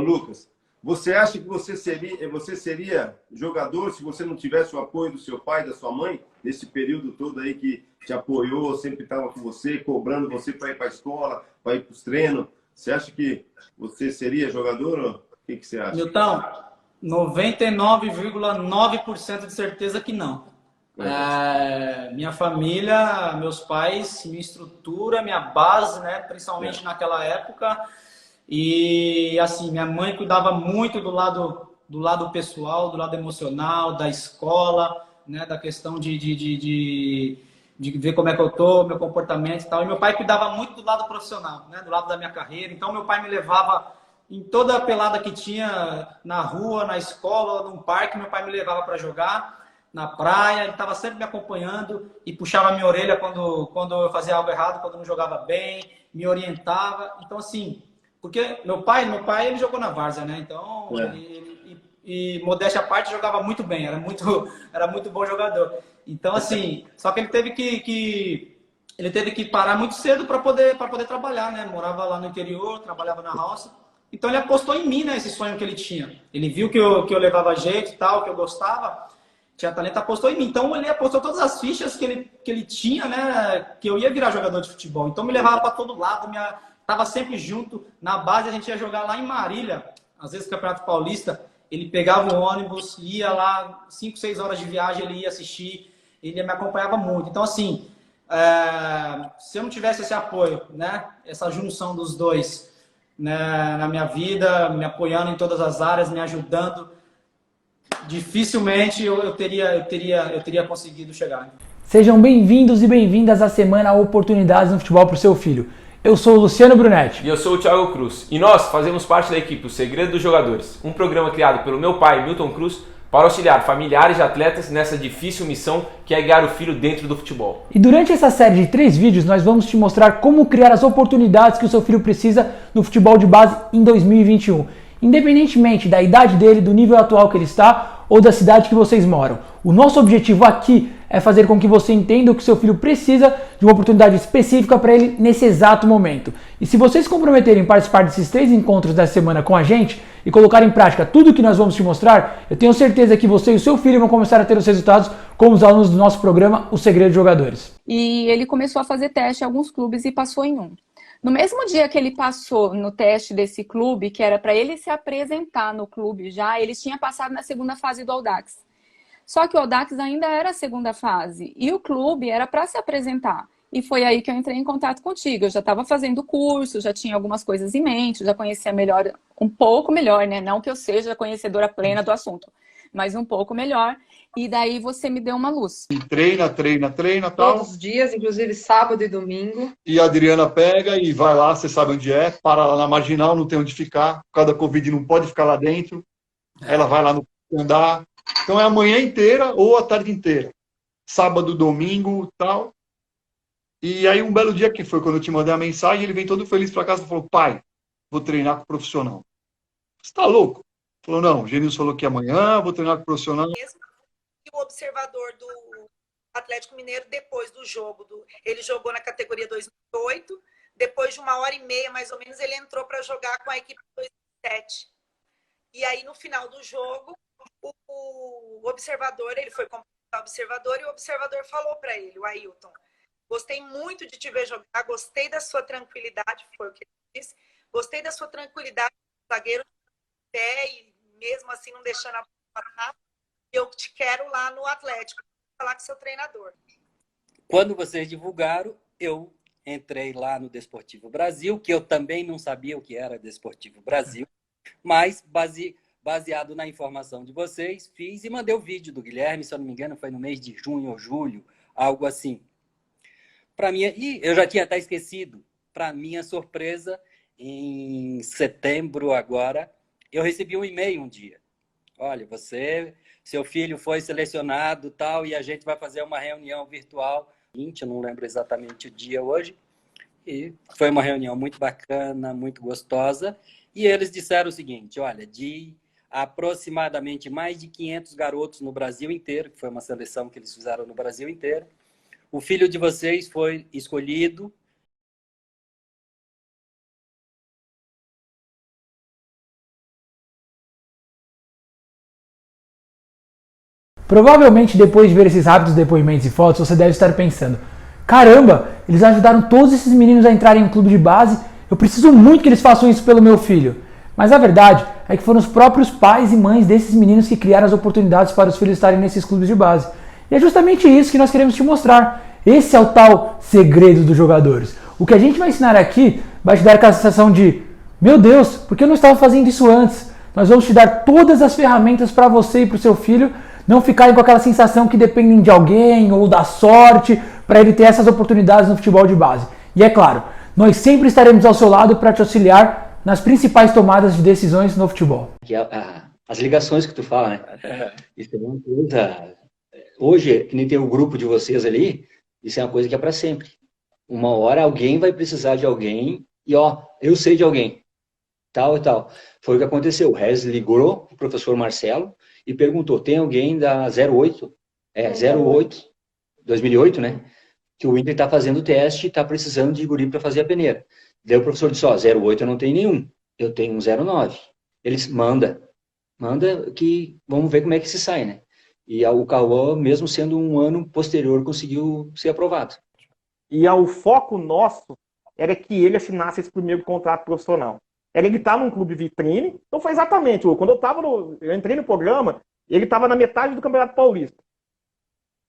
Lucas, você acha que você seria jogador se você não tivesse o apoio do seu pai, da sua mãe, nesse período todo aí que te apoiou, sempre estava com você, cobrando você para ir para a escola, para ir para os treinos? Você acha que você seria jogador? Ou o que você acha? Nilton, 99,9% de certeza que não. Minha família, meus pais, minha estrutura, minha base, né, principalmente naquela época. E assim, minha mãe cuidava muito do lado pessoal, do lado emocional, da escola, né, da questão de ver como é que eu tô, meu comportamento e tal. E meu pai cuidava muito do lado profissional, né, do lado da minha carreira. Então meu pai me levava em toda a pelada que tinha na rua, na escola, num parque, meu pai me levava para jogar na praia, ele estava sempre me acompanhando e puxava minha orelha quando eu fazia algo errado, quando eu não jogava bem, me orientava. Então, assim, porque meu pai ele jogou na várzea, né? Então, modéstia à parte, jogava muito bem, era muito bom jogador. Então, assim, só que ele teve que parar muito cedo para poder trabalhar, né? Morava lá no interior, trabalhava na roça. Então ele apostou em mim, né? Esse sonho que ele tinha. Ele viu que eu levava jeito e tal, que eu gostava, tinha talento, apostou em mim. Então ele apostou todas as fichas que ele tinha, né? Que eu ia virar jogador de futebol. Então me levava para todo lado, tava sempre junto. Na base a gente ia jogar lá em Marília, às vezes Campeonato Paulista. Ele pegava o ônibus, ia lá, 5, 6 horas de viagem, ele ia assistir, ele me acompanhava muito. Então, assim, se eu não tivesse esse apoio, né? Essa junção dos dois, né, na minha vida, me apoiando em todas as áreas, me ajudando, dificilmente eu teria conseguido chegar. Sejam bem-vindos e bem-vindas à Semana Oportunidades no Futebol para o seu filho. Eu sou o Luciano Brunetti. E eu sou o Thiago Cruz. E nós fazemos parte da equipe O Segredo dos Jogadores, um programa criado pelo meu pai, Milton Cruz, para auxiliar familiares de atletas nessa difícil missão que é guiar o filho dentro do futebol. E durante essa série de 3 vídeos, nós vamos te mostrar como criar as oportunidades que o seu filho precisa no futebol de base em 2021. Independentemente da idade dele, do nível atual que ele está ou da cidade que vocês moram. O nosso objetivo aqui é fazer com que você entenda o que seu filho precisa de uma oportunidade específica para ele nesse exato momento. E se vocês se comprometerem em participar desses 3 encontros dessa semana com a gente e colocar em prática tudo o que nós vamos te mostrar, eu tenho certeza que você e o seu filho vão começar a ter os resultados como os alunos do nosso programa O Segredo dos Jogadores. E ele começou a fazer teste em alguns clubes e passou em um. No mesmo dia que ele passou no teste desse clube, que era para ele se apresentar no clube já, ele tinha passado na segunda fase do Audax. Só que o Audax ainda era a segunda fase e o clube era para se apresentar. E foi aí que eu entrei em contato contigo. Eu já estava fazendo curso, já tinha algumas coisas em mente, já conhecia melhor, um pouco melhor, né? Não que eu seja conhecedora plena do assunto, mas um pouco melhor. E daí você me deu uma luz. Treina, tal. Todos os dias, inclusive sábado e domingo. E a Adriana pega e vai lá, você sabe onde é, para lá na Marginal, não tem onde ficar. Por causa da Covid não pode ficar lá dentro. Ela vai lá no andar. Então é a manhã inteira ou a tarde inteira. Sábado, domingo, tal. E aí um belo dia, que foi quando eu te mandei a mensagem, ele vem todo feliz para casa e falou: pai, vou treinar com o profissional. Você tá louco? Falou: não, o Genilson falou que amanhã vou treinar com o profissional. O observador do Atlético Mineiro, depois do jogo, ele jogou na categoria 2008, depois de 1h30, mais ou menos, ele entrou para jogar com a equipe 2007. E aí, no final do jogo, o observador, ele foi completar o observador, e o observador falou para ele, o Ailton: gostei muito de te ver jogar, gostei da sua tranquilidade, foi o que ele disse, gostei da sua tranquilidade, zagueiro de pé, e mesmo assim não deixando a bola passar. Eu te quero lá no Atlético, falar com seu treinador. Quando vocês divulgaram, eu entrei lá no Desportivo Brasil, que eu também não sabia o que era Desportivo Brasil, mas baseado na informação de vocês, fiz e mandei o vídeo do Guilherme, se eu não me engano, foi no mês de junho ou julho, algo assim. E eu já tinha até esquecido, para minha surpresa, em setembro agora, eu recebi um e-mail um dia. Olha, seu filho foi selecionado tal, e a gente vai fazer uma reunião virtual. Eu não lembro exatamente o dia hoje. E foi uma reunião muito bacana, muito gostosa. E eles disseram o seguinte: olha, de aproximadamente mais de 500 garotos no Brasil inteiro, que foi uma seleção que eles fizeram no Brasil inteiro, o filho de vocês foi escolhido Provavelmente depois de ver esses rápidos depoimentos e fotos, você deve estar pensando: caramba, eles ajudaram todos esses meninos a entrarem em um clube de base, eu preciso muito que eles façam isso pelo meu filho. Mas a verdade é que foram os próprios pais e mães desses meninos que criaram as oportunidades para os filhos estarem nesses clubes de base. E é justamente isso que nós queremos te mostrar. Esse é o tal segredo dos jogadores. O que a gente vai ensinar aqui vai te dar aquela sensação de: meu Deus, por que eu não estava fazendo isso antes? Nós vamos te dar todas as ferramentas para você e para o seu filho não ficarem com aquela sensação que dependem de alguém ou da sorte para ele ter essas oportunidades no futebol de base. E é claro, nós sempre estaremos ao seu lado para te auxiliar nas principais tomadas de decisões no futebol. As ligações que tu fala, né? Isso é uma coisa... Hoje, que nem tem o grupo de vocês ali, isso é uma coisa que é para sempre. Uma hora alguém vai precisar de alguém e, eu sei de alguém, tal e tal. Foi o que aconteceu. O Rez ligou o professor Marcelo e perguntou: tem alguém da 08? 2008, né? Que o Inter está fazendo teste e está precisando de guri para fazer a peneira. Daí o professor disse: 08 eu não tenho nenhum, eu tenho um 09. Eles manda que vamos ver como é que se sai, né? E o Cauã, mesmo sendo um ano posterior, conseguiu ser aprovado. E o foco nosso era que ele assinasse esse primeiro contrato profissional. Era ele estar num clube vitrine. Então foi exatamente, quando eu entrei no programa, ele estava na metade do Campeonato Paulista.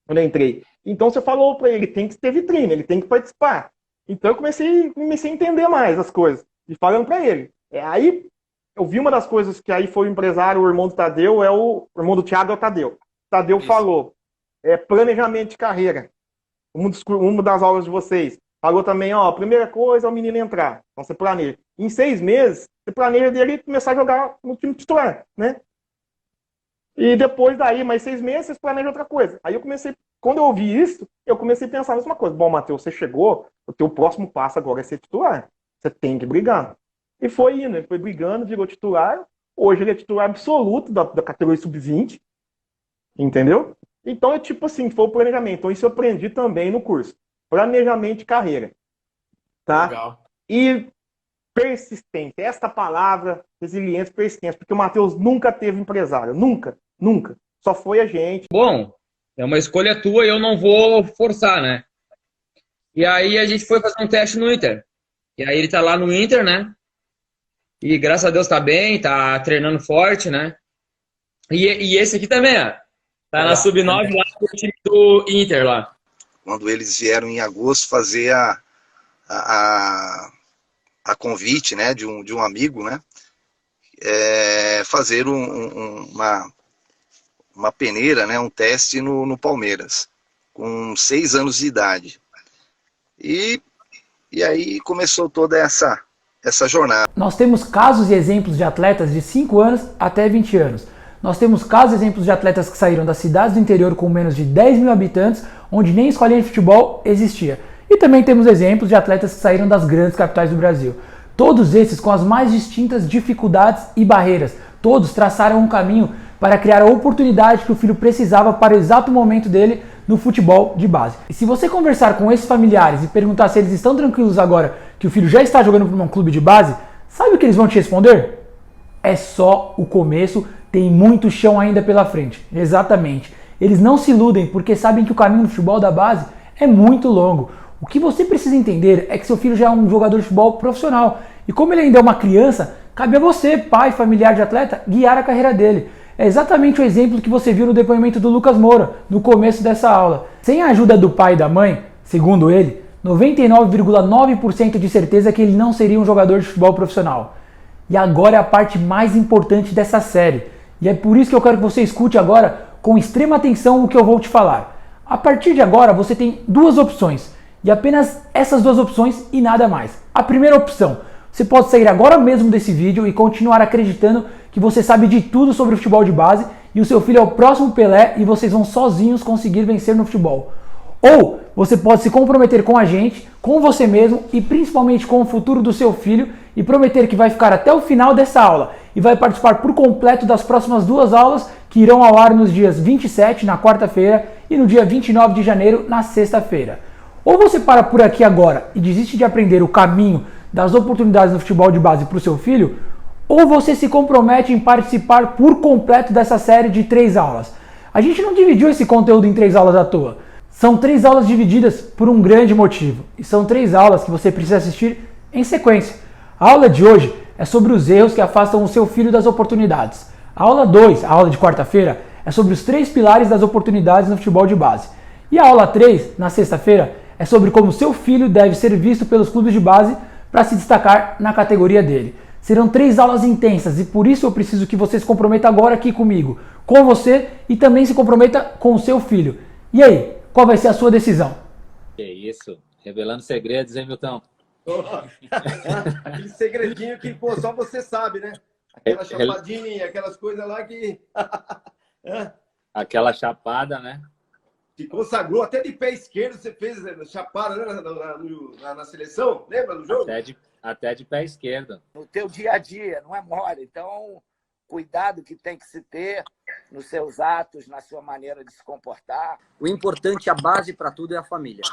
Quando eu entrei. Então você falou para ele: tem que ter vitrine, ele tem que participar. Então eu comecei a entender mais as coisas. E falando para ele. Aí eu vi uma das coisas que aí foi o empresário, o irmão do Tadeu, o irmão do Thiago é o Tadeu. Tadeu falou, planejamento de carreira. Uma das aulas de vocês. Falou também, a primeira coisa é o menino entrar. Então você planeja. Em 6 meses, você planeja dele começar a jogar no time titular, né? E depois daí, mais 6 meses, você planeja outra coisa. Aí quando eu ouvi isso, eu comecei a pensar a mesma coisa. Bom, Matheus, você chegou, o teu próximo passo agora é ser titular. Você tem que brigar. E foi indo, ele foi brigando, virou titular. Hoje ele é titular absoluto da categoria sub-20. Entendeu? Então é tipo assim, foi o planejamento. Então isso eu aprendi também no curso. Planejamento de carreira. Tá? Legal. E persistência. Esta palavra, resiliência e persistência. Porque o Matheus nunca teve empresário. Nunca. Nunca. Só foi a gente. Bom, é uma escolha tua e eu não vou forçar, né? E aí a gente foi fazer um teste no Inter. E aí ele tá lá no Inter, né? E graças a Deus tá bem, tá treinando forte, né? E esse aqui também, ó. Tá na Sub-9 lá no time do Inter lá. Quando eles vieram em agosto fazer a convite, né, de um amigo, né, fazer uma peneira, né, um teste no Palmeiras, com 6 anos de idade. E aí começou toda essa jornada. Nós temos casos e exemplos de atletas de 5 anos até 20 anos. Nós temos casos e exemplos de atletas que saíram das cidades do interior com menos de 10 mil habitantes, onde nem escolinha de futebol existia. E também temos exemplos de atletas que saíram das grandes capitais do Brasil. Todos esses com as mais distintas dificuldades e barreiras. Todos traçaram um caminho para criar a oportunidade que o filho precisava para o exato momento dele no futebol de base. E se você conversar com esses familiares e perguntar se eles estão tranquilos agora que o filho já está jogando para um clube de base, sabe o que eles vão te responder? É só o começo, tem muito chão ainda pela frente. Exatamente. Eles não se iludem porque sabem que o caminho no futebol da base é muito longo. O que você precisa entender é que seu filho já é um jogador de futebol profissional. E como ele ainda é uma criança, cabe a você, pai, familiar de atleta, guiar a carreira dele. É exatamente o exemplo que você viu no depoimento do Lucas Moura, no começo dessa aula. Sem a ajuda do pai e da mãe, segundo ele, 99,9% de certeza que ele não seria um jogador de futebol profissional. E agora é a parte mais importante dessa série. E é por isso que eu quero que você escute agora com extrema atenção o que eu vou te falar. A partir de agora você tem 2 opções. E apenas essas 2 opções e nada mais. A primeira opção: você pode sair agora mesmo desse vídeo e continuar acreditando que você sabe de tudo sobre o futebol de base e o seu filho é o próximo Pelé e vocês vão sozinhos conseguir vencer no futebol. Ou você pode se comprometer com a gente, com você mesmo e principalmente com o futuro do seu filho e prometer que vai ficar até o final dessa aula e vai participar por completo das próximas 2 aulas que irão ao ar nos dias 27, na quarta-feira, e no dia 29 de janeiro, na sexta-feira. Ou você para por aqui agora e desiste de aprender o caminho das oportunidades no futebol de base para o seu filho, ou você se compromete em participar por completo dessa série de 3 aulas. A gente não dividiu esse conteúdo em 3 aulas à toa. São 3 aulas divididas por um grande motivo. E são 3 aulas que você precisa assistir em sequência. A aula de hoje é sobre os erros que afastam o seu filho das oportunidades. A aula 2, a aula de quarta-feira, é sobre os 3 pilares das oportunidades no futebol de base. E a aula 3, na sexta-feira, é sobre como seu filho deve ser visto pelos clubes de base para se destacar na categoria dele. Serão 3 aulas intensas e por isso eu preciso que você se comprometa agora aqui comigo, com você e também se comprometa com o seu filho. E aí, qual vai ser a sua decisão? Que isso, revelando segredos, hein, Milton? Aquele segredinho que pô, só você sabe, né? Aquela chapadinha, aquelas coisas lá que... Aquela chapada, né? Se consagrou, até de pé esquerdo você fez chapada, né, na seleção, lembra do jogo? Até de pé esquerdo. No teu dia a dia, não é mole. Então, cuidado que tem que se ter nos seus atos, na sua maneira de se comportar. O importante, a base para tudo é a família.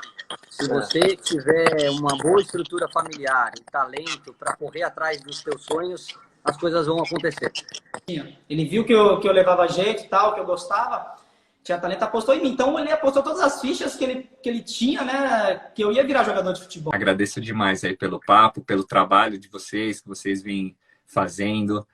Se você tiver uma boa estrutura familiar e talento para correr atrás dos teus sonhos, as coisas vão acontecer. Ele viu que eu levava jeito e tal, que eu gostava, tinha talento, apostou em mim. Então ele apostou todas as fichas que ele tinha, né, que eu ia virar jogador de futebol. Agradeço demais aí pelo papo, pelo trabalho de vocês, que vocês vêm fazendo,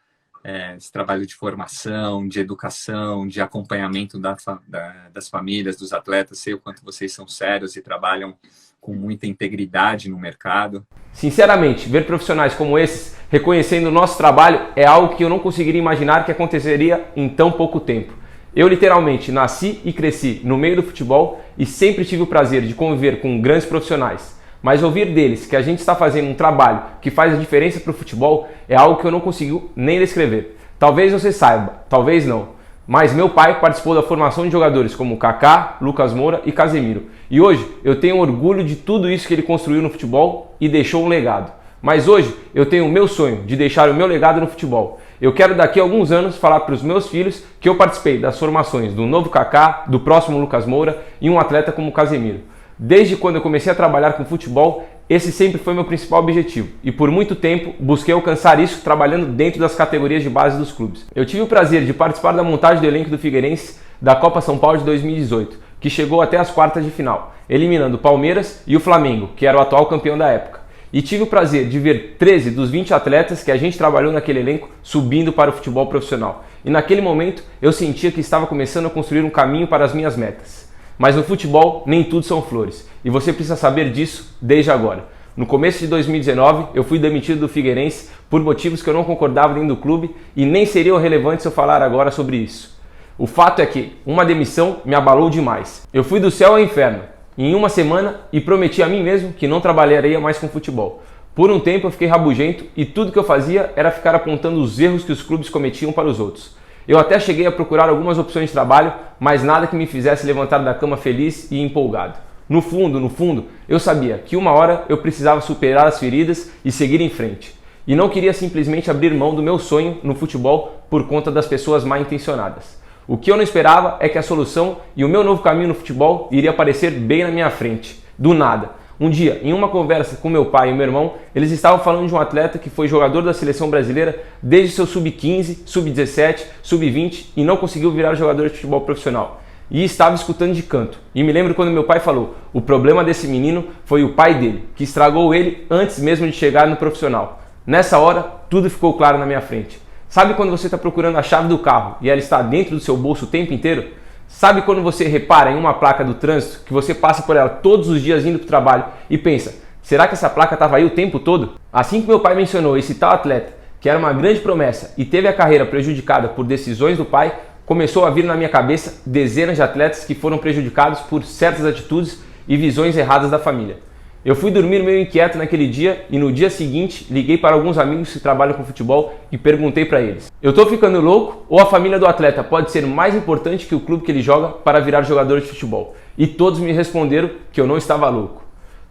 esse trabalho de formação, de educação, de acompanhamento das famílias, dos atletas. Sei o quanto vocês são sérios e trabalham com muita integridade no mercado. Sinceramente, ver profissionais como esses reconhecendo o nosso trabalho é algo que eu não conseguiria imaginar que aconteceria em tão pouco tempo. Eu literalmente nasci e cresci no meio do futebol e sempre tive o prazer de conviver com grandes profissionais. Mas ouvir deles que a gente está fazendo um trabalho que faz a diferença para o futebol é algo que eu não consigo nem descrever. Talvez você saiba, talvez não. Mas meu pai participou da formação de jogadores como Kaká, Lucas Moura e Casemiro. E hoje eu tenho orgulho de tudo isso que ele construiu no futebol e deixou um legado. Mas hoje eu tenho o meu sonho de deixar o meu legado no futebol. Eu quero daqui a alguns anos falar para os meus filhos que eu participei das formações do novo Kaká, do próximo Lucas Moura e um atleta como Casemiro. Desde quando eu comecei a trabalhar com futebol, esse sempre foi meu principal objetivo e por muito tempo busquei alcançar isso trabalhando dentro das categorias de base dos clubes. Eu tive o prazer de participar da montagem do elenco do Figueirense da Copa São Paulo de 2018, que chegou até as quartas de final, eliminando o Palmeiras e o Flamengo, que era o atual campeão da época. E tive o prazer de ver 13 dos 20 atletas que a gente trabalhou naquele elenco subindo para o futebol profissional. E naquele momento eu sentia que estava começando a construir um caminho para as minhas metas. Mas no futebol nem tudo são flores, e você precisa saber disso desde agora. No começo de 2019, eu fui demitido do Figueirense por motivos que eu não concordava dentro do clube e nem seriam relevantes se eu falar agora sobre isso. O fato é que uma demissão me abalou demais. Eu fui do céu ao inferno em uma semana e prometi a mim mesmo que não trabalharia mais com futebol. Por um tempo eu fiquei rabugento e tudo que eu fazia era ficar apontando os erros que os clubes cometiam para os outros. Eu até cheguei a procurar algumas opções de trabalho, mas nada que me fizesse levantar da cama feliz e empolgado. No fundo, eu sabia que uma hora eu precisava superar as feridas e seguir em frente. E não queria simplesmente abrir mão do meu sonho no futebol por conta das pessoas mal intencionadas. O que eu não esperava é que a solução e o meu novo caminho no futebol iria aparecer bem na minha frente, do nada. Um dia, em uma conversa com meu pai e meu irmão, eles estavam falando de um atleta que foi jogador da seleção brasileira desde seu sub-15, sub-17, sub-20 e não conseguiu virar jogador de futebol profissional. E estava escutando de canto. E me lembro quando meu pai falou, o problema desse menino foi o pai dele, que estragou ele antes mesmo de chegar no profissional. Nessa hora, tudo ficou claro na minha frente. Sabe quando você está procurando a chave do carro e ela está dentro do seu bolso o tempo inteiro? Sabe quando você repara em uma placa do trânsito que você passa por ela todos os dias indo para o trabalho e pensa, será que essa placa estava aí o tempo todo? Assim que meu pai mencionou esse tal atleta, que era uma grande promessa e teve a carreira prejudicada por decisões do pai, começou a vir na minha cabeça dezenas de atletas que foram prejudicados por certas atitudes e visões erradas da família. Eu fui dormir meio inquieto naquele dia e no dia seguinte liguei para alguns amigos que trabalham com futebol e perguntei para eles: eu tô ficando louco ou a família do atleta pode ser mais importante que o clube que ele joga para virar jogador de futebol? E todos me responderam que eu não estava louco.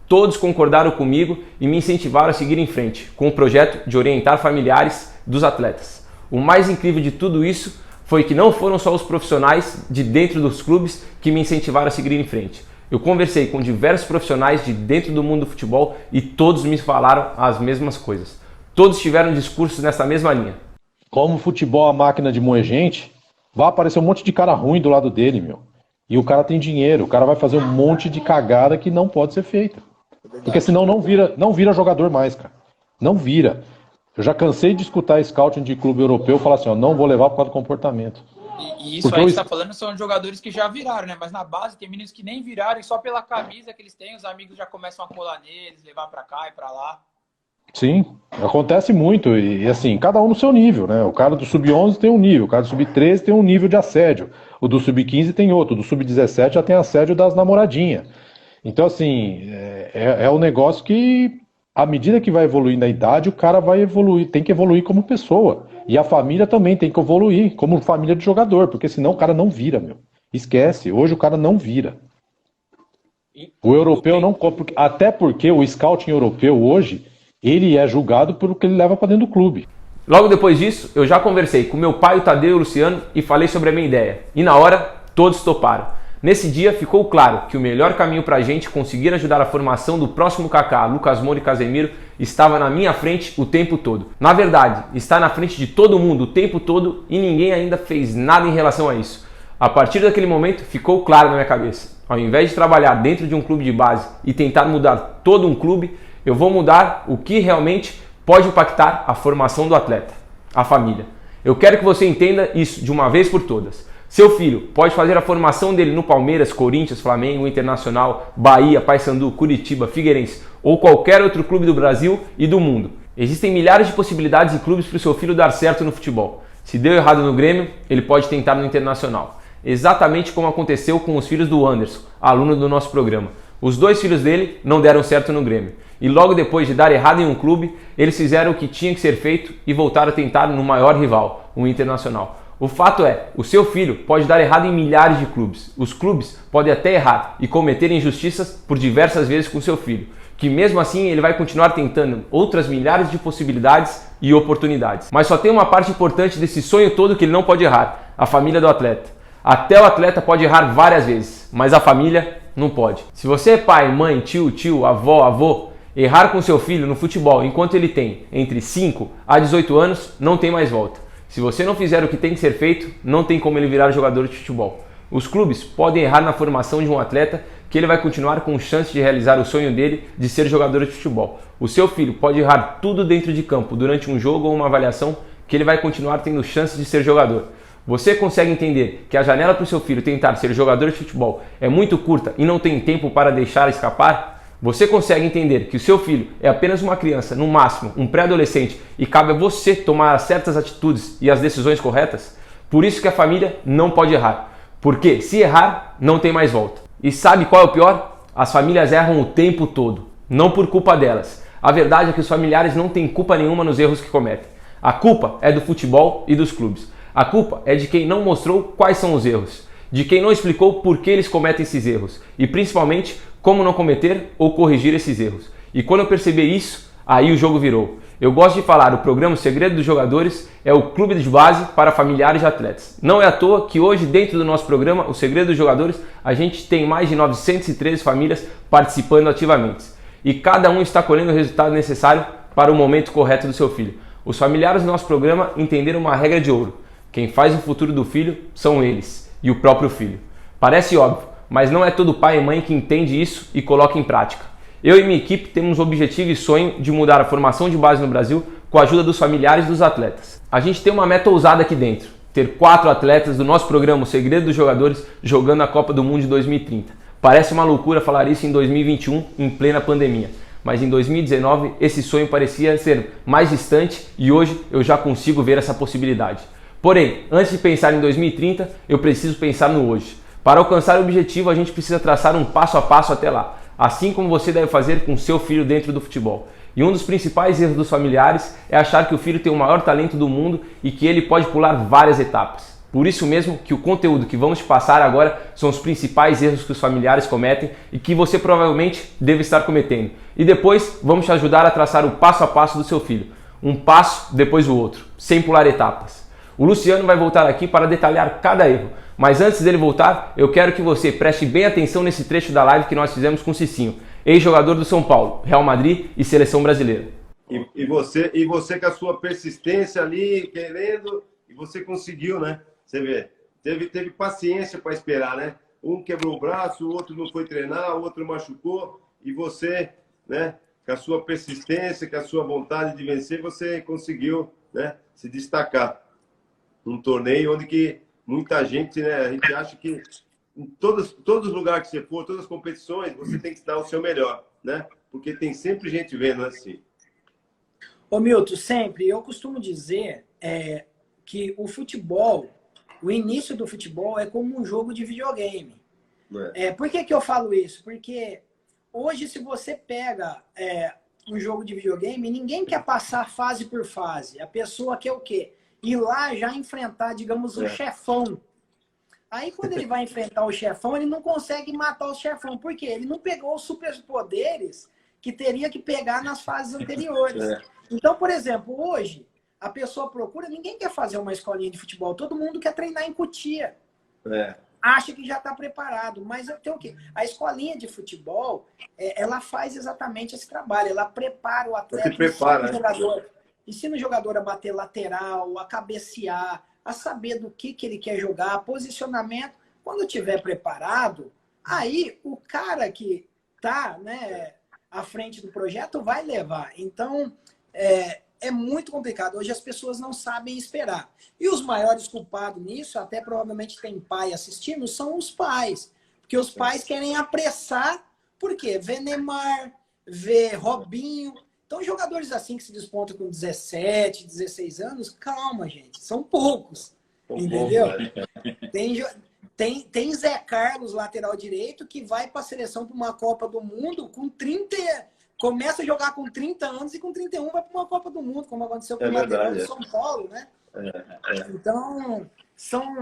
Todos concordaram comigo e me incentivaram a seguir em frente com o projeto de orientar familiares dos atletas. O mais incrível de tudo isso foi que não foram só os profissionais de dentro dos clubes que me incentivaram a seguir em frente. Eu conversei com diversos profissionais de dentro do mundo do futebol e todos me falaram as mesmas coisas. Todos tiveram discursos nessa mesma linha. Como o futebol é uma máquina de moer gente, vai aparecer um monte de cara ruim do lado dele, meu. E o cara tem dinheiro, o cara vai fazer um monte de cagada que não pode ser feita. Porque senão não vira jogador mais, cara. Não vira. Eu já cansei de escutar scouting de clube europeu falar assim, ó, não vou levar por causa do comportamento. E isso aí que você tá falando são jogadores que já viraram, né? Mas na base tem meninos que nem viraram e só pela camisa que eles têm, os amigos já começam a colar neles, levar pra cá e pra lá. Sim, acontece muito. E assim, cada um no seu nível, né? O cara do sub-11 tem um nível, o cara do sub-13 tem um nível de assédio, o do sub-15 tem outro, o do sub-17 já tem assédio das namoradinhas. Então, assim, é um negócio que, à medida que vai evoluindo a idade, o cara vai evoluir, tem que evoluir como pessoa. E a família também tem que evoluir como família de jogador, porque senão o cara não vira, meu. Esquece, hoje o cara não vira. O europeu não... Até porque o scouting europeu hoje, ele é julgado pelo que ele leva para dentro do clube. Logo depois disso, eu já conversei com meu pai, o Tadeu e o Luciano, e falei sobre a minha ideia. E na hora, todos toparam. Nesse dia, ficou claro que o melhor caminho para a gente conseguir ajudar a formação do próximo Kaká, Lucas Moura e Casemiro estava na minha frente o tempo todo. Na verdade, está na frente de todo mundo o tempo todo e ninguém ainda fez nada em relação a isso. A partir daquele momento, ficou claro na minha cabeça. Ao invés de trabalhar dentro de um clube de base e tentar mudar todo um clube, eu vou mudar o que realmente pode impactar a formação do atleta, a família. Eu quero que você entenda isso de uma vez por todas. Seu filho pode fazer a formação dele no Palmeiras, Corinthians, Flamengo, Internacional, Bahia, Paysandu, Curitiba, Figueirense ou qualquer outro clube do Brasil e do mundo. Existem milhares de possibilidades e clubes para o seu filho dar certo no futebol. Se deu errado no Grêmio, ele pode tentar no Internacional. Exatamente como aconteceu com os filhos do Anderson, aluno do nosso programa. Os 2 filhos dele não deram certo no Grêmio. E logo depois de dar errado em um clube, eles fizeram o que tinha que ser feito e voltaram a tentar no maior rival, o Internacional. O fato é, o seu filho pode dar errado em milhares de clubes. Os clubes podem até errar e cometer injustiças por diversas vezes com seu filho, que mesmo assim ele vai continuar tentando outras milhares de possibilidades e oportunidades. Mas só tem uma parte importante desse sonho todo que ele não pode errar, a família do atleta. Até o atleta pode errar várias vezes, mas a família não pode. Se você é pai, mãe, tio, avó, avô, errar com seu filho no futebol enquanto ele tem entre 5 a 18 anos, não tem mais volta. Se você não fizer o que tem que ser feito, não tem como ele virar jogador de futebol. Os clubes podem errar na formação de um atleta que ele vai continuar com chance de realizar o sonho dele de ser jogador de futebol. O seu filho pode errar tudo dentro de campo durante um jogo ou uma avaliação que ele vai continuar tendo chance de ser jogador. Você consegue entender que a janela para o seu filho tentar ser jogador de futebol é muito curta e não tem tempo para deixar escapar? Você consegue entender que o seu filho é apenas uma criança, no máximo um pré-adolescente, e cabe a você tomar certas atitudes e as decisões corretas? Por isso que a família não pode errar. Porque se errar, não tem mais volta. E sabe qual é o pior? As famílias erram o tempo todo, não por culpa delas. A verdade é que os familiares não têm culpa nenhuma nos erros que cometem. A culpa é do futebol e dos clubes. A culpa é de quem não mostrou quais são os erros, de quem não explicou por que eles cometem esses erros e principalmente como não cometer ou corrigir esses erros. E quando eu percebi isso, aí o jogo virou. Eu gosto de falar, o programa O Segredo dos Jogadores é o clube de base para familiares de atletas. Não é à toa que hoje, dentro do nosso programa O Segredo dos Jogadores, a gente tem mais de 913 famílias participando ativamente. E cada um está colhendo o resultado necessário para o momento correto do seu filho. Os familiares do nosso programa entenderam uma regra de ouro. Quem faz o futuro do filho são eles e o próprio filho. Parece óbvio, mas não é todo pai e mãe que entende isso e coloca em prática. Eu e minha equipe temos o objetivo e sonho de mudar a formação de base no Brasil com a ajuda dos familiares dos atletas. A gente tem uma meta ousada aqui dentro, ter 4 atletas do nosso programa O Segredo dos Jogadores jogando a Copa do Mundo de 2030. Parece uma loucura falar isso em 2021, em plena pandemia, mas em 2019 esse sonho parecia ser mais distante e hoje eu já consigo ver essa possibilidade. Porém, antes de pensar em 2030, eu preciso pensar no hoje. Para alcançar o objetivo, a gente precisa traçar um passo a passo até lá, assim como você deve fazer com seu filho dentro do futebol. E um dos principais erros dos familiares é achar que o filho tem o maior talento do mundo e que ele pode pular várias etapas. Por isso mesmo que o conteúdo que vamos te passar agora são os principais erros que os familiares cometem e que você provavelmente deve estar cometendo. E depois vamos te ajudar a traçar o passo a passo do seu filho, um passo depois do outro, sem pular etapas. O Luciano vai voltar aqui para detalhar cada erro, mas antes dele voltar, eu quero que você preste bem atenção nesse trecho da live que nós fizemos com o Cicinho, ex-jogador do São Paulo, Real Madrid e Seleção Brasileira. E você com a sua persistência ali, querendo, e você conseguiu, né? Você vê, teve paciência para esperar, né? Um quebrou o braço, o outro não foi treinar, o outro machucou, e você, né, com a sua persistência, com a sua vontade de vencer, você conseguiu, né, se destacar num torneio onde que muita gente, né, a gente acha que em todos os lugares que você for, todas as competições, você tem que dar o seu melhor, né? Porque tem sempre gente vendo assim. Ô Milton, sempre, eu costumo dizer que o futebol, o início do futebol é como um jogo de videogame. Por que eu falo isso? Porque hoje, se você pega um jogo de videogame, ninguém quer passar fase por fase. A pessoa quer o quê? Ir lá já enfrentar, digamos, o chefão. Aí, quando ele vai enfrentar o chefão, ele não consegue matar o chefão. Por quê? Ele não pegou os superpoderes que teria que pegar nas fases anteriores. Então, por exemplo, hoje, a pessoa procura, ninguém quer fazer uma escolinha de futebol, todo mundo quer treinar em Cotia. Acha que já está preparado, mas tem o quê? A escolinha de futebol, ela faz exatamente esse trabalho, ela prepara o atleta, ensina o jogador a bater lateral, a cabecear, a saber do que ele quer jogar, posicionamento. Quando estiver preparado, aí o cara que está, né, à frente do projeto vai levar. Então, é muito complicado. Hoje as pessoas não sabem esperar. E os maiores culpados nisso, até provavelmente tem pai assistindo, são os pais. Porque os pais querem apressar, por quê? Ver Neymar, ver Robinho. Então, jogadores assim que se despontam com 17, 16 anos, calma, gente, são poucos. Entendeu? Tem Zé Carlos, lateral direito, que vai para a seleção para uma Copa do Mundo com 30... Começa a jogar com 30 anos e com 31 vai para uma Copa do Mundo, como aconteceu com o lateral de São Paulo, né? Então,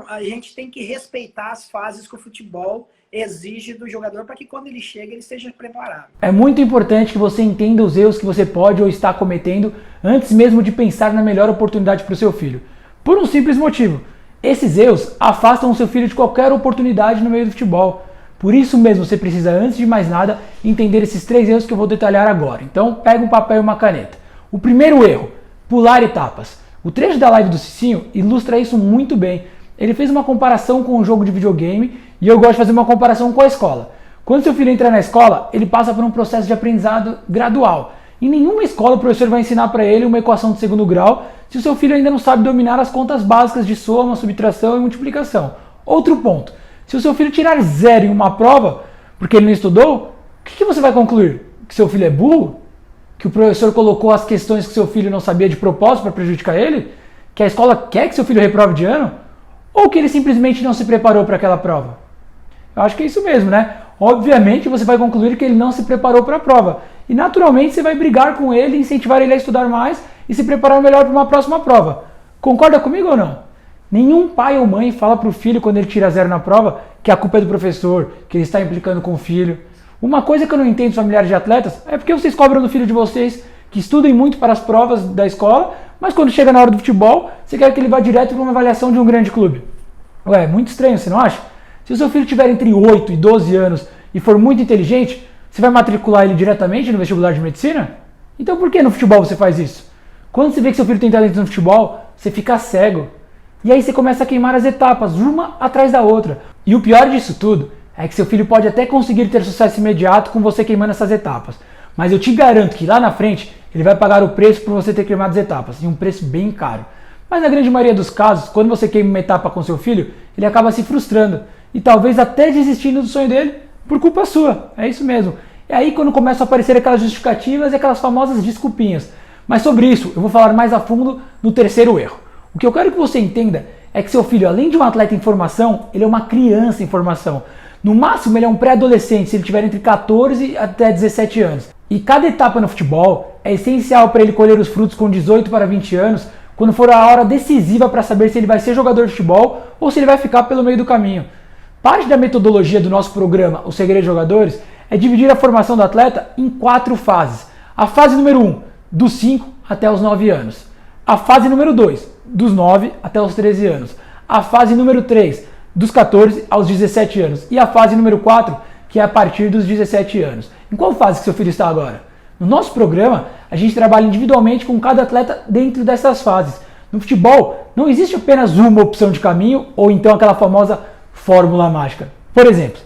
a gente tem que respeitar as fases que o futebol exige do jogador para que quando ele chega, ele esteja preparado. É muito importante que você entenda os erros que você pode ou está cometendo antes mesmo de pensar na melhor oportunidade para o seu filho. Por um simples motivo. Esses erros afastam o seu filho de qualquer oportunidade no meio do futebol. Por isso mesmo, você precisa, antes de mais nada, entender esses 3 erros que eu vou detalhar agora. Então, pega um papel e uma caneta. O primeiro erro, pular etapas. O trecho da live do Cicinho ilustra isso muito bem. Ele fez uma comparação com um jogo de videogame e eu gosto de fazer uma comparação com a escola. Quando seu filho entra na escola, ele passa por um processo de aprendizado gradual. Em nenhuma escola o professor vai ensinar para ele uma equação de segundo grau se o seu filho ainda não sabe dominar as contas básicas de soma, subtração e multiplicação. Outro ponto. Se o seu filho tirar 0 em uma prova, porque ele não estudou, o que você vai concluir? Que seu filho é burro? Que o professor colocou as questões que seu filho não sabia de propósito para prejudicar ele? Que a escola quer que seu filho reprove de ano? Ou que ele simplesmente não se preparou para aquela prova? Eu acho que é isso mesmo, né? Obviamente você vai concluir que ele não se preparou para a prova. E naturalmente você vai brigar com ele, incentivar ele a estudar mais e se preparar melhor para uma próxima prova. Concorda comigo ou não? Nenhum pai ou mãe fala para o filho quando ele tira 0 na prova que a culpa é do professor, que ele está implicando com o filho. Uma coisa que eu não entendo dos familiares de atletas é porque vocês cobram do filho de vocês que estudem muito para as provas da escola, mas quando chega na hora do futebol, você quer que ele vá direto para uma avaliação de um grande clube. Ué, é muito estranho, você não acha? Se o seu filho tiver entre 8 e 12 anos e for muito inteligente, você vai matricular ele diretamente no vestibular de medicina? Então por que no futebol você faz isso? Quando você vê que seu filho tem talento no futebol, você fica cego. E aí você começa a queimar as etapas, uma atrás da outra. E o pior disso tudo é que seu filho pode até conseguir ter sucesso imediato com você queimando essas etapas. Mas eu te garanto que lá na frente ele vai pagar o preço por você ter queimado as etapas, e um preço bem caro. Mas na grande maioria dos casos, quando você queima uma etapa com seu filho, ele acaba se frustrando e talvez até desistindo do sonho dele por culpa sua. É isso mesmo. E aí quando começam a aparecer aquelas justificativas e aquelas famosas desculpinhas. Mas sobre isso eu vou falar mais a fundo no terceiro erro. O que eu quero que você entenda é que seu filho, além de um atleta em formação, ele é uma criança em formação. No máximo, ele é um pré-adolescente, se ele tiver entre 14 até 17 anos. E cada etapa no futebol é essencial para ele colher os frutos com 18 para 20 anos, quando for a hora decisiva para saber se ele vai ser jogador de futebol ou se ele vai ficar pelo meio do caminho. Parte da metodologia do nosso programa, O Segredo de Jogadores, é dividir a formação do atleta em 4 fases. A fase número 1, dos 5 até os 9 anos. A fase número 2, dos 9 até os 13 anos. A fase número 3, dos 14 aos 17 anos. E a fase número 4, que é a partir dos 17 anos. Em qual fase que seu filho está agora? No nosso programa, a gente trabalha individualmente com cada atleta dentro dessas fases. No futebol, não existe apenas uma opção de caminho ou então aquela famosa fórmula mágica. Por exemplo,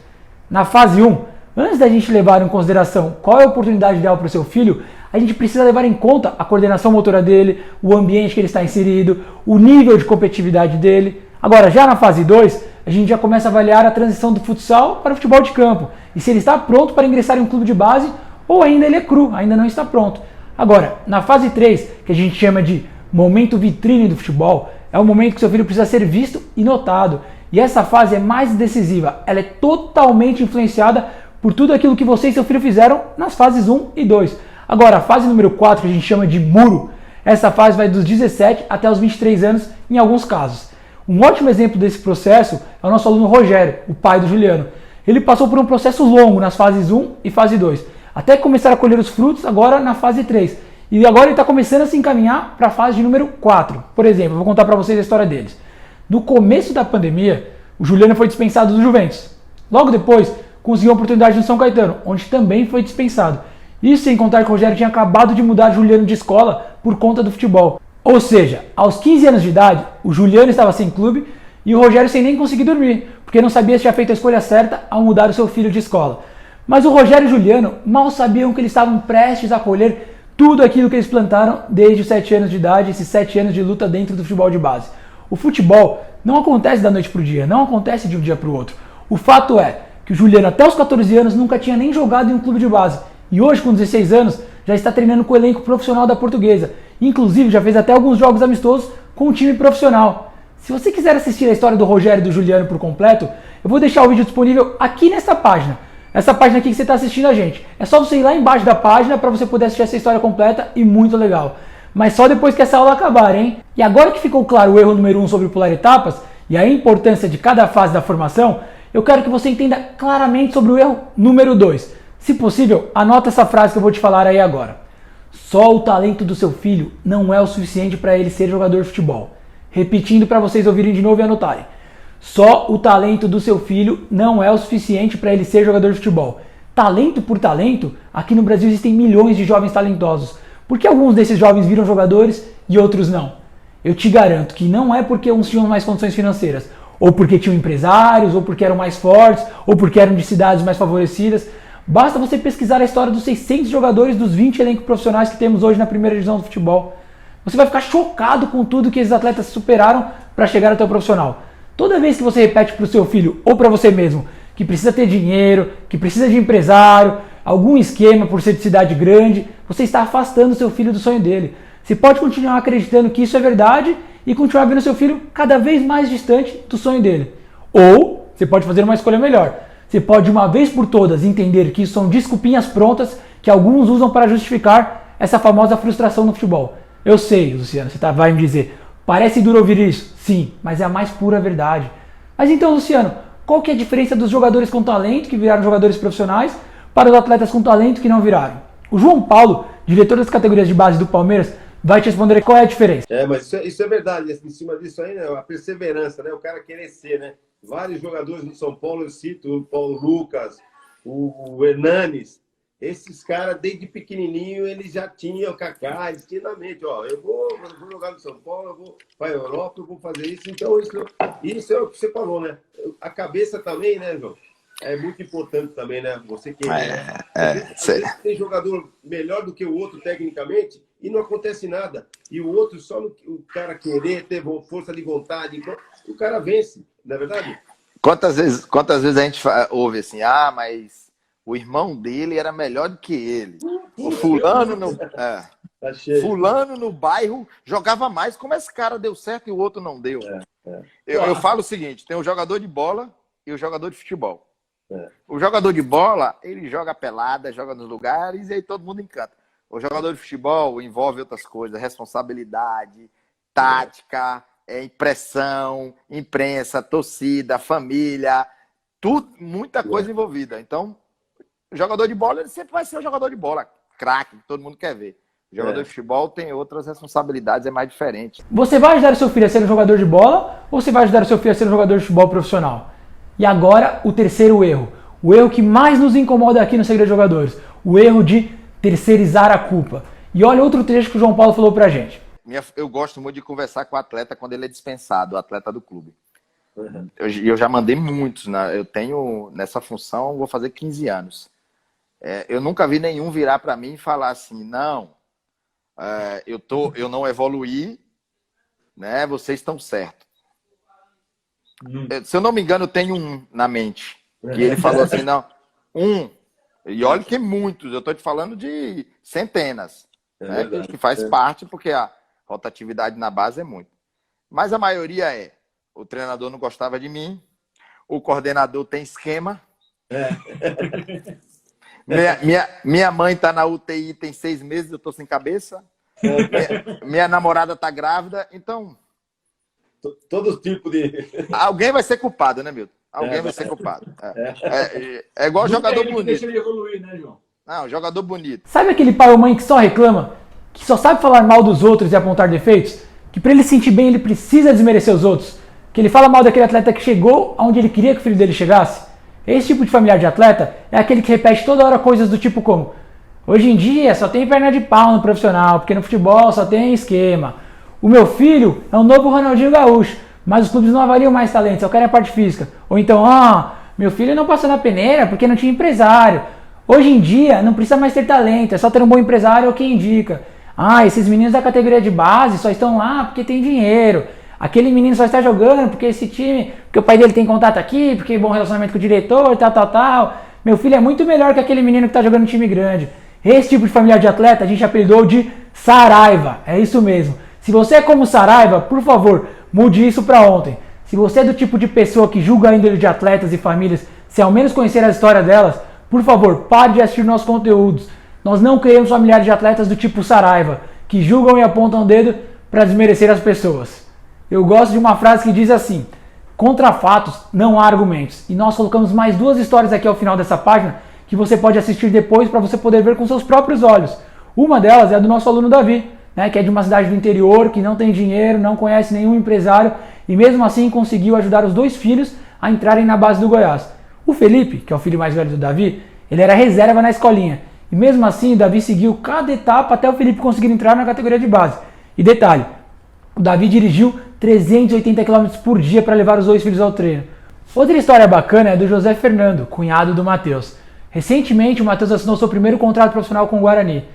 na fase 1, antes da gente levar em consideração qual é a oportunidade ideal para o seu filho, a gente precisa levar em conta a coordenação motora dele, o ambiente que ele está inserido, o nível de competitividade dele. Agora, já na fase 2, a gente já começa a avaliar a transição do futsal para o futebol de campo e se ele está pronto para ingressar em um clube de base ou ainda ele é cru, ainda não está pronto. Agora, na fase 3, que a gente chama de momento vitrine do futebol, é o momento que seu filho precisa ser visto e notado. E essa fase é mais decisiva, ela é totalmente influenciada por tudo aquilo que você e seu filho fizeram nas fases 1 e 2. Agora, a fase número 4, que a gente chama de muro, essa fase vai dos 17 até os 23 anos em alguns casos. Um ótimo exemplo desse processo é o nosso aluno Rogério, o pai do Juliano. Ele passou por um processo longo nas fases 1 e fase 2, até começar a colher os frutos agora na fase 3. E agora ele está começando a se encaminhar para a fase de número 4. Por exemplo, eu vou contar para vocês a história deles. No começo da pandemia, o Juliano foi dispensado do Juventus. Logo depois, conseguiu a oportunidade no São Caetano, onde também foi dispensado. Isso sem contar que o Rogério tinha acabado de mudar Juliano de escola por conta do futebol. Ou seja, aos 15 anos de idade, o Juliano estava sem clube e o Rogério sem nem conseguir dormir, porque não sabia se tinha feito a escolha certa ao mudar o seu filho de escola. Mas o Rogério e o Juliano mal sabiam que eles estavam prestes a colher tudo aquilo que eles plantaram desde os 7 anos de idade, esses 7 anos de luta dentro do futebol de base. O futebol não acontece da noite para o dia, não acontece de um dia para o outro. O fato é que o Juliano até os 14 anos nunca tinha nem jogado em um clube de base. E hoje, com 16 anos, já está treinando com o elenco profissional da Portuguesa. Inclusive, já fez até alguns jogos amistosos com o time profissional. Se você quiser assistir a história do Rogério e do Juliano por completo, eu vou deixar o vídeo disponível aqui nessa página. Essa página aqui que você está assistindo a gente. É só você ir lá embaixo da página para você poder assistir essa história completa e muito legal. Mas só depois que essa aula acabar, hein? E agora que ficou claro o erro número 1 sobre pular etapas e a importância de cada fase da formação, eu quero que você entenda claramente sobre o erro número 2. Se possível, anota essa frase que eu vou te falar aí agora. Só o talento do seu filho não é o suficiente para ele ser jogador de futebol. Repetindo para vocês ouvirem de novo e anotarem. Só o talento do seu filho não é o suficiente para ele ser jogador de futebol. Talento por talento, aqui no Brasil existem milhões de jovens talentosos. Por que alguns desses jovens viram jogadores e outros não? Eu te garanto que não é porque uns tinham mais condições financeiras, ou porque tinham empresários, ou porque eram mais fortes, ou porque eram de cidades mais favorecidas. Basta você pesquisar a história dos 600 jogadores dos 20 elencos profissionais que temos hoje na primeira divisão do futebol. Você vai ficar chocado com tudo que esses atletas superaram para chegar até o profissional. Toda vez que você repete para o seu filho ou para você mesmo que precisa ter dinheiro, que precisa de empresário, algum esquema por ser de cidade grande, você está afastando o seu filho do sonho dele. Você pode continuar acreditando que isso é verdade e continuar vendo seu filho cada vez mais distante do sonho dele. Ou você pode fazer uma escolha melhor. Você pode de uma vez por todas entender que isso são desculpinhas prontas que alguns usam para justificar essa famosa frustração no futebol. Eu sei, Luciano, você vai me dizer, parece duro ouvir isso. Sim, mas é a mais pura verdade. Mas então, Luciano, qual que é a diferença dos jogadores com talento que viraram jogadores profissionais para os atletas com talento que não viraram? O João Paulo, diretor das categorias de base do Palmeiras, vai te responder qual é a diferença. Mas isso é verdade. Em cima disso aí, né, a perseverança, né, o cara querer ser, né? Vários jogadores do São Paulo, eu cito o Paulo Lucas, o Hernanes, esses caras, desde pequenininho, eles já tinham o Kaká, eles tinham na mente, ó, eu vou jogar no São Paulo, eu vou para a Europa, eu vou fazer isso. Então, isso é o que você falou, né? A cabeça também, né, João? É muito importante também, né? Você que às vezes tem jogador melhor do que o outro tecnicamente e não acontece nada. E o outro, só o cara querer, ter força de vontade, o cara vence, não é verdade? Quantas vezes a gente ouve assim, mas o irmão dele era melhor do que ele. O fulano no bairro jogava mais. Como esse cara deu certo e o outro não deu? Eu falo o seguinte, tem o jogador de bola e o jogador de futebol. O jogador de bola, ele joga pelada, joga nos lugares e aí todo mundo encanta. O jogador de futebol envolve outras coisas, responsabilidade, tática, impressão, imprensa, torcida, família, tudo, muita coisa envolvida. Então, o jogador de bola, ele sempre vai ser um jogador de bola, craque, que todo mundo quer ver. O jogador de futebol tem outras responsabilidades, é mais diferente. Você vai ajudar o seu filho a ser um jogador de bola ou você vai ajudar o seu filho a ser um jogador de futebol profissional? E agora, o terceiro erro. O erro que mais nos incomoda aqui no Segredo de Jogadores. O erro de terceirizar a culpa. E olha outro trecho que o João Paulo falou pra gente. eu gosto muito de conversar com o atleta quando ele é dispensado, o atleta do clube. Eu já mandei muitos, né? Eu tenho, nessa função, vou fazer 15 anos. Eu nunca vi nenhum virar para mim e falar assim, não, eu não evoluí, né? Vocês estão certos. Se eu não me engano, eu tenho um na mente, que ele falou assim, não, e olha que muitos, eu estou te falando de centenas, né? Que faz parte, porque a rotatividade na base é muito. Mas a maioria o treinador não gostava de mim, o coordenador tem esquema. Minha mãe está na UTI tem 6 meses, eu estou sem cabeça. Minha namorada está grávida, então... Todo tipo de... Alguém vai ser culpado, né, Milton? Alguém vai ser culpado. É igual jogador bonito. Deixa ele evoluir, né, João? Não, jogador bonito. Sabe aquele pai ou mãe que só reclama? Que só sabe falar mal dos outros e apontar defeitos? Que para ele se sentir bem, ele precisa desmerecer os outros? Que ele fala mal daquele atleta que chegou onde ele queria que o filho dele chegasse? Esse tipo de familiar de atleta é aquele que repete toda hora coisas do tipo como: hoje em dia só tem perna de pau no profissional, porque no futebol só tem esquema. O meu filho é um novo Ronaldinho Gaúcho, mas os clubes não avaliam mais talentos, só querem a parte física. Ou então, meu filho não passou na peneira porque não tinha empresário. Hoje em dia não precisa mais ter talento, é só ter um bom empresário ou quem indica. Esses meninos da categoria de base só estão lá porque tem dinheiro. Aquele menino só está jogando porque esse time, porque o pai dele tem contato aqui, porque bom relacionamento com o diretor, tal. Meu filho é muito melhor que aquele menino que está jogando em time grande. Esse tipo de familiar de atleta a gente apelidou de Saraiva. É isso mesmo. Se você é como Saraiva, por favor, mude isso para ontem. Se você é do tipo de pessoa que julga a índole de atletas e famílias, sem ao menos conhecer a história delas, por favor, pare de assistir nossos conteúdos. Nós não queremos familiares de atletas do tipo Saraiva, que julgam e apontam o dedo para desmerecer as pessoas. Eu gosto de uma frase que diz assim: contra fatos não há argumentos. E nós colocamos mais 2 histórias aqui ao final dessa página que você pode assistir depois para você poder ver com seus próprios olhos. Uma delas é a do nosso aluno Davi, né, que é de uma cidade do interior, que não tem dinheiro, não conhece nenhum empresário e mesmo assim conseguiu ajudar os 2 filhos a entrarem na base do Goiás. O Felipe, que é o filho mais velho do Davi, ele era reserva na escolinha. E mesmo assim, o Davi seguiu cada etapa até o Felipe conseguir entrar na categoria de base. E detalhe, o Davi dirigiu 380 km por dia para levar os 2 filhos ao treino. Outra história bacana é do José Fernando, cunhado do Matheus. Recentemente, o Matheus assinou seu primeiro contrato profissional com o Guarani.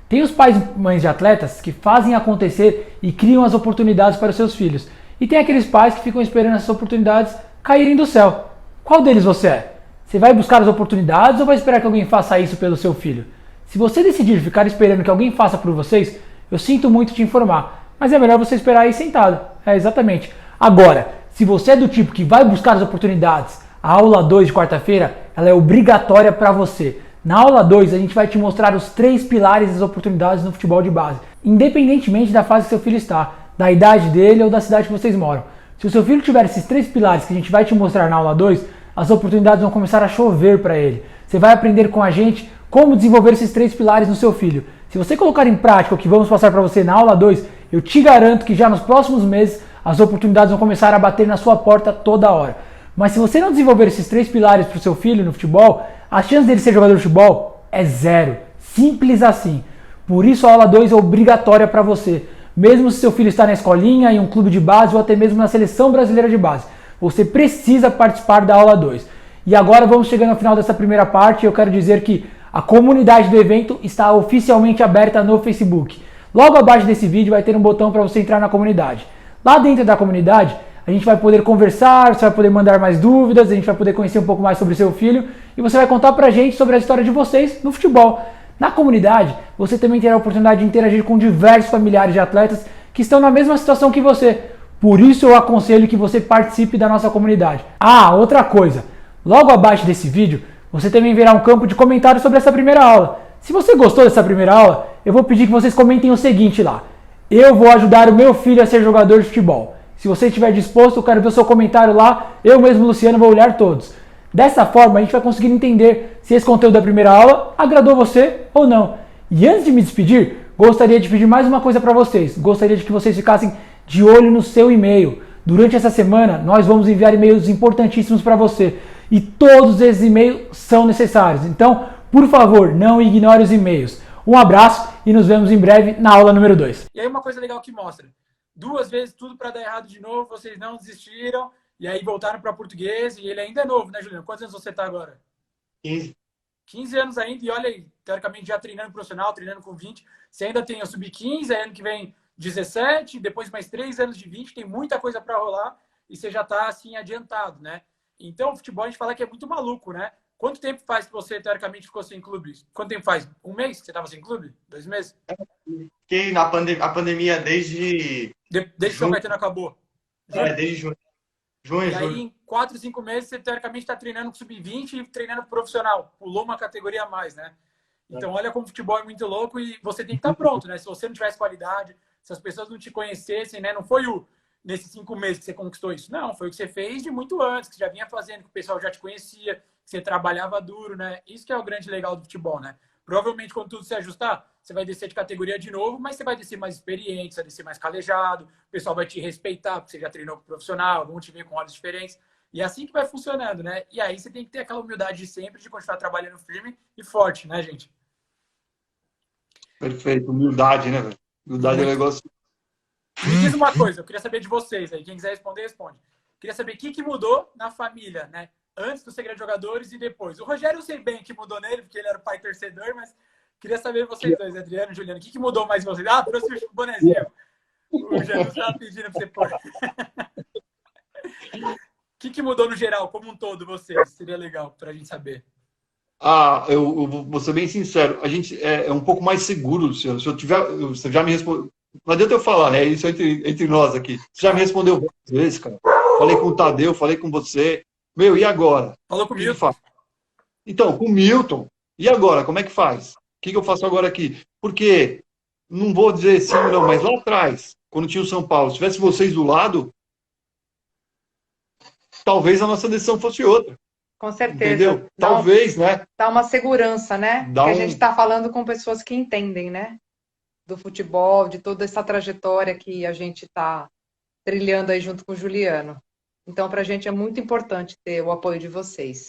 Tem os pais e mães de atletas que fazem acontecer e criam as oportunidades para os seus filhos. E tem aqueles pais que ficam esperando essas oportunidades caírem do céu. Qual deles você é? Você vai buscar as oportunidades ou vai esperar que alguém faça isso pelo seu filho? Se você decidir ficar esperando que alguém faça por vocês, eu sinto muito te informar, mas é melhor você esperar aí sentado. Exatamente. Agora, se você é do tipo que vai buscar as oportunidades, a aula 2 de quarta-feira, ela é obrigatória para você. Na aula 2, a gente vai te mostrar os 3 pilares das oportunidades no futebol de base, independentemente da fase que seu filho está, da idade dele ou da cidade que vocês moram. Se o seu filho tiver esses 3 pilares que a gente vai te mostrar na aula 2, as oportunidades vão começar a chover para ele. Você vai aprender com a gente como desenvolver esses 3 pilares no seu filho. Se você colocar em prática o que vamos passar para você na aula 2, eu te garanto que já nos próximos meses as oportunidades vão começar a bater na sua porta toda hora. Mas se você não desenvolver esses 3 pilares para o seu filho no futebol, a chance dele ser jogador de futebol é 0. Simples assim. Por isso a aula 2 é obrigatória para você. Mesmo se seu filho está na escolinha, em um clube de base ou até mesmo na seleção brasileira de base. Você precisa participar da aula 2. E agora vamos chegando ao final dessa primeira parte e eu quero dizer que a comunidade do evento está oficialmente aberta no Facebook. Logo abaixo desse vídeo vai ter um botão para você entrar na comunidade. Lá dentro da comunidade a gente vai poder conversar, você vai poder mandar mais dúvidas, a gente vai poder conhecer um pouco mais sobre seu filho e você vai contar pra gente sobre a história de vocês no futebol. Na comunidade você também terá a oportunidade de interagir com diversos familiares de atletas que estão na mesma situação que você. Por isso eu aconselho que você participe da nossa comunidade. Outra coisa, logo abaixo desse vídeo você também verá um campo de comentários sobre essa primeira aula. Se você gostou dessa primeira aula, eu vou pedir que vocês comentem o seguinte lá: eu vou ajudar o meu filho a ser jogador de futebol. Se você estiver disposto, eu quero ver o seu comentário lá, eu mesmo, Luciano, vou olhar todos. Dessa forma a gente vai conseguir entender se esse conteúdo da primeira aula agradou você ou não. E antes de me despedir, gostaria de pedir mais uma coisa para vocês. Gostaria de que vocês ficassem de olho no seu e-mail. Durante essa semana, nós vamos enviar e-mails importantíssimos para você. E todos esses e-mails são necessários. Então, por favor, não ignore os e-mails. Um abraço e nos vemos em breve na aula número 2. E aí uma coisa legal que mostra, 2 vezes tudo para dar errado de novo, vocês não desistiram, e aí voltaram para português, e ele ainda é novo, né, Juliano? Quantos anos você está agora? 15. 15 anos ainda, e olha aí, teoricamente já treinando profissional, treinando com 20, você ainda tem o sub-15, ano que vem 17, depois mais 3 anos de 20, tem muita coisa para rolar, e você já está assim adiantado, né? Então, o futebol a gente fala que é muito maluco, né? Quanto tempo faz que você, teoricamente, ficou sem clube? Quanto tempo faz? 1 mês que você estava sem clube? 2 meses? Fiquei na pandemia desde... Desde que o São Caetano acabou? Desde junho. E aí, em 4, 5 meses, você, teoricamente, está treinando com sub-20 e treinando profissional. Pulou uma categoria a mais, né? Então, olha como o futebol é muito louco e você tem que estar pronto, né? Se você não tivesse qualidade, se as pessoas não te conhecessem, né? Não foi nesses 5 meses que você conquistou isso. Não, foi o que você fez de muito antes, que você já vinha fazendo, que o pessoal já te conhecia, que você trabalhava duro, né? Isso que é o grande legal do futebol, né? Provavelmente, quando tudo se ajustar, você vai descer de categoria de novo, mas você vai descer mais experiente, você vai descer mais calejado, o pessoal vai te respeitar, porque você já treinou com profissional, vão te ver com olhos diferentes. E é assim que vai funcionando, né? E aí você tem que ter aquela humildade de sempre, de continuar trabalhando firme e forte, né, gente? Perfeito, humildade, né, velho? Humildade é um negócio... Me diz uma coisa, eu queria saber de vocês aí. Quem quiser responder, responde. Queria saber o que mudou na família, né? Antes do Segredo de Jogadores e depois. O Rogério eu sei bem que mudou nele, porque ele era o pai torcedor, mas queria saber vocês dois, Adriano e Juliano, o que mudou mais em vocês? Ah, trouxe o bonezinho. O Jesus estava pedindo para você pôr. O que mudou no geral, como um todo, vocês? Seria legal para a gente saber. Eu vou ser bem sincero. A gente é um pouco mais seguro, Luciano. Se eu tiver... Você já me respondeu... Não adianta eu falar, né? Isso é entre nós aqui. Você já me respondeu várias vezes, cara. Falei com o Tadeu, falei com você. Meu, e agora? Falou com o Milton. Então, com o Milton. E agora? Como é que faz? O que eu faço agora aqui? Porque, não vou dizer sim ou não, mas lá atrás, quando tinha o São Paulo, se tivesse vocês do lado, talvez a nossa decisão fosse outra. Com certeza. Entendeu? Talvez, né? Dá uma segurança, né? Dá que a gente está falando com pessoas que entendem, né? Do futebol, de toda essa trajetória que a gente está trilhando aí junto com o Juliano. Então, para a gente é muito importante ter o apoio de vocês.